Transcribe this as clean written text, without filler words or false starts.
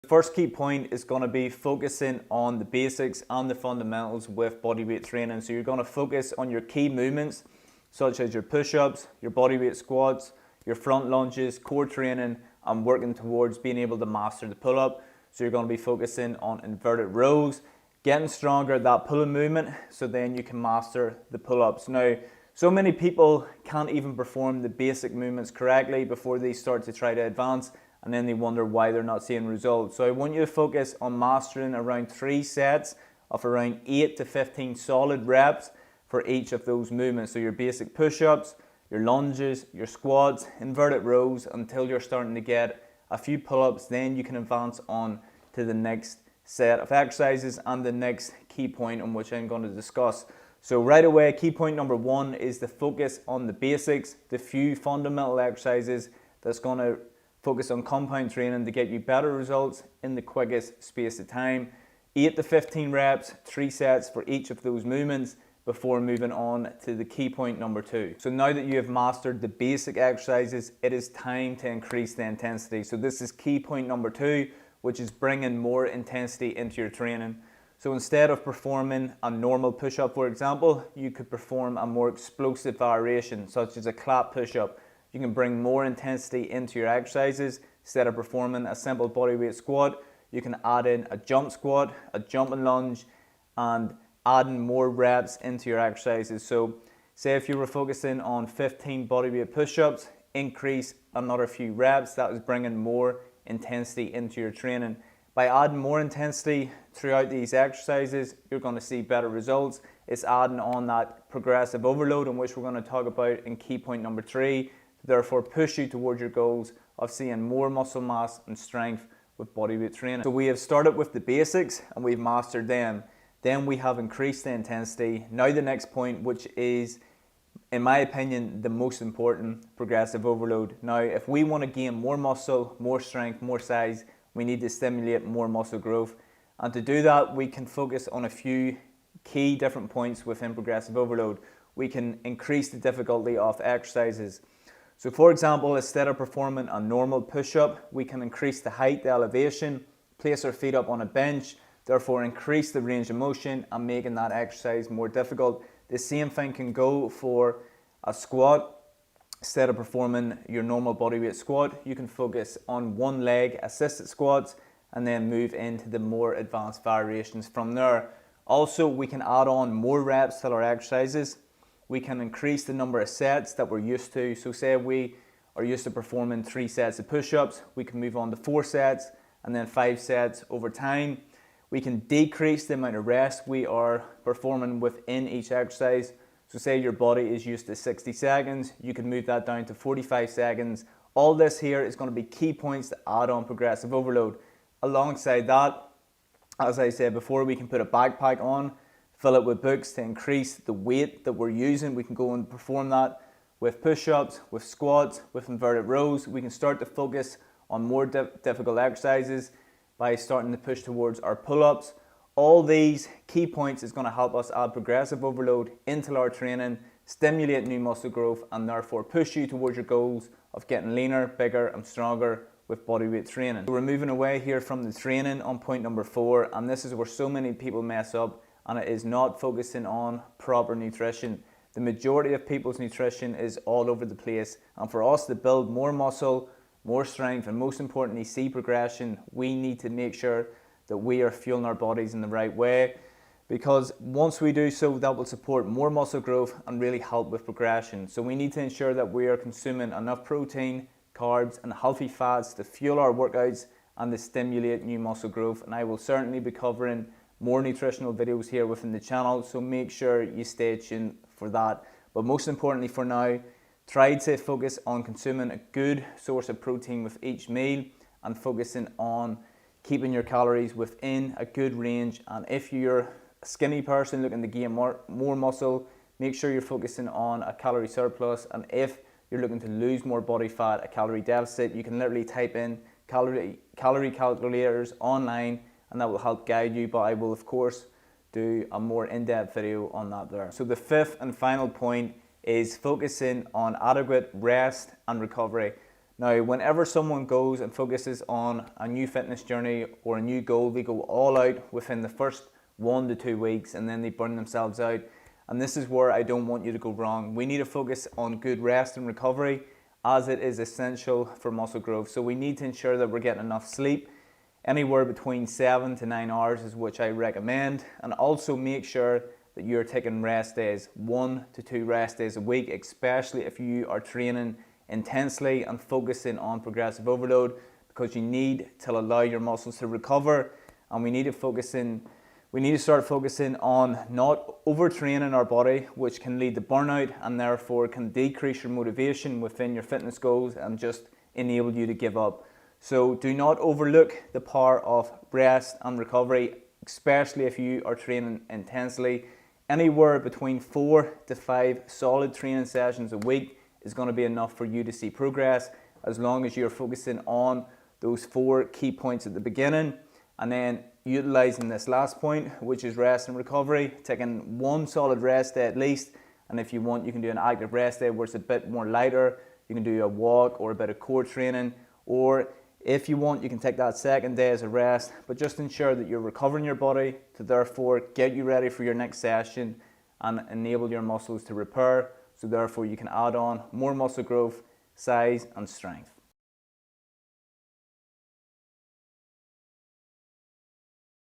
The first key point is going to be focusing on the basics and the fundamentals with bodyweight training. So you're going to focus on your key movements such as your push-ups, your bodyweight squats, your front lunges, core training, and working towards being able to master the pull-up. So you're going to be focusing on inverted rows, getting stronger at that pull-up movement so then you can master the pull-ups. Now, so many people can't even perform the basic movements correctly before they start to try to advance, and then they wonder why they're not seeing results. So I want you to focus on mastering around 3 sets of around 8 to 15 solid reps for each of those movements. So your basic push-ups, your lunges, your squats, inverted rows, until you're starting to get a few pull-ups. Then you can advance on to the next set of exercises and the next key point on which I'm going to discuss. So right away, key point number 1 is the focus on the basics, the few fundamental exercises that's going to focus on compound training to get you better results in the quickest space of time. 8 to 15 reps, 3 sets for each of those movements before moving on to the key point number 2. So now that you have mastered the basic exercises, it is time to increase the intensity. So this is key point number 2, which is bringing more intensity into your training. So instead of performing a normal push-up, for example, you could perform a more explosive variation, such as a clap push-up. You can bring more intensity into your exercises. Instead of performing a simple bodyweight squat, you can add in a jump squat, a jumping lunge, and adding more reps into your exercises. So say if you were focusing on 15 bodyweight push-ups, increase another few reps. That is bringing more intensity into your training. By adding more intensity throughout these exercises, you're going to see better results. It's adding on that progressive overload, in which we're going to talk about in key point number 3. Therefore, push you towards your goals of seeing more muscle mass and strength with bodyweight training. So we have started with the basics and we've mastered them. Then we have increased the intensity. Now the next point, which is, in my opinion, the most important, progressive overload. Now, if we want to gain more muscle, more strength, more size, we need to stimulate more muscle growth. And to do that, we can focus on a few key different points within progressive overload. We can increase the difficulty of exercises. So for example, instead of performing a normal push-up, we can increase the height, the elevation, place our feet up on a bench, therefore increase the range of motion and making that exercise more difficult. The same thing can go for a squat. Instead of performing your normal bodyweight squat, you can focus on one leg assisted squats and then move into the more advanced variations from there. Also, we can add on more reps to our exercises. We can increase the number of sets that we're used to. So say we are used to performing 3 sets of push-ups, we can move on to 4 sets and then 5 sets over time. We can decrease the amount of rest we are performing within each exercise. So say your body is used to 60 seconds, you can move that down to 45 seconds. All this here is going to be key points to add on progressive overload. Alongside that, as I said before, we can put a backpack on, fill it with books to increase the weight that we're using. We can go and perform that with push-ups, with squats, with inverted rows. We can start to focus on more difficult exercises by starting to push towards our pull-ups. All these key points is going to help us add progressive overload into our training, stimulate new muscle growth, and therefore push you towards your goals of getting leaner, bigger, and stronger with bodyweight training. So we're moving away here from the training on point number 4, and this is where so many people mess up, and it is not focusing on proper nutrition. The majority of people's nutrition is all over the place, and for us to build more muscle, more strength, and most importantly see progression, we need to make sure that we are fueling our bodies in the right way, because once we do so, that will support more muscle growth and really help with progression. So we need to ensure that we are consuming enough protein, carbs, and healthy fats to fuel our workouts and to stimulate new muscle growth. And I will certainly be covering more nutritional videos here within the channel, so make sure you stay tuned for that. But most importantly for now, try to focus on consuming a good source of protein with each meal and focusing on keeping your calories within a good range. And if you're a skinny person looking to gain more muscle, make sure you're focusing on a calorie surplus. And if you're looking to lose more body fat, a calorie deficit, you can literally type in calorie calculators online and that will help guide you. But I will of course do a more in-depth video on that there. So the 5th and final point is focusing on adequate rest and recovery. Now, whenever someone goes and focuses on a new fitness journey or a new goal, they go all out within the first 1 to 2 weeks and then they burn themselves out. And this is where I don't want you to go wrong. We need to focus on good rest and recovery, as it is essential for muscle growth. So we need to ensure that we're getting enough sleep. Anywhere between 7 to 9 hours is which I recommend. And also make sure that you're taking rest days, 1 to 2 rest days a week, especially if you are training intensely and focusing on progressive overload, because you need to allow your muscles to recover. And we need to start focusing on not overtraining our body, which can lead to burnout and therefore can decrease your motivation within your fitness goals and just enable you to give up. So do not overlook the power of rest and recovery, especially if you are training intensely. Anywhere between 4 to 5 solid training sessions a week is going to be enough for you to see progress, as long as you're focusing on those 4 key points at the beginning, and then utilizing this last point, which is rest and recovery, taking 1 solid rest day at least. And if you want, you can do an active rest day where it's a bit more lighter. You can do a walk or a bit of core training, or if you want, you can take that second day as a rest, but just ensure that you're recovering your body to therefore get you ready for your next session and enable your muscles to repair, so therefore you can add on more muscle growth, size and strength.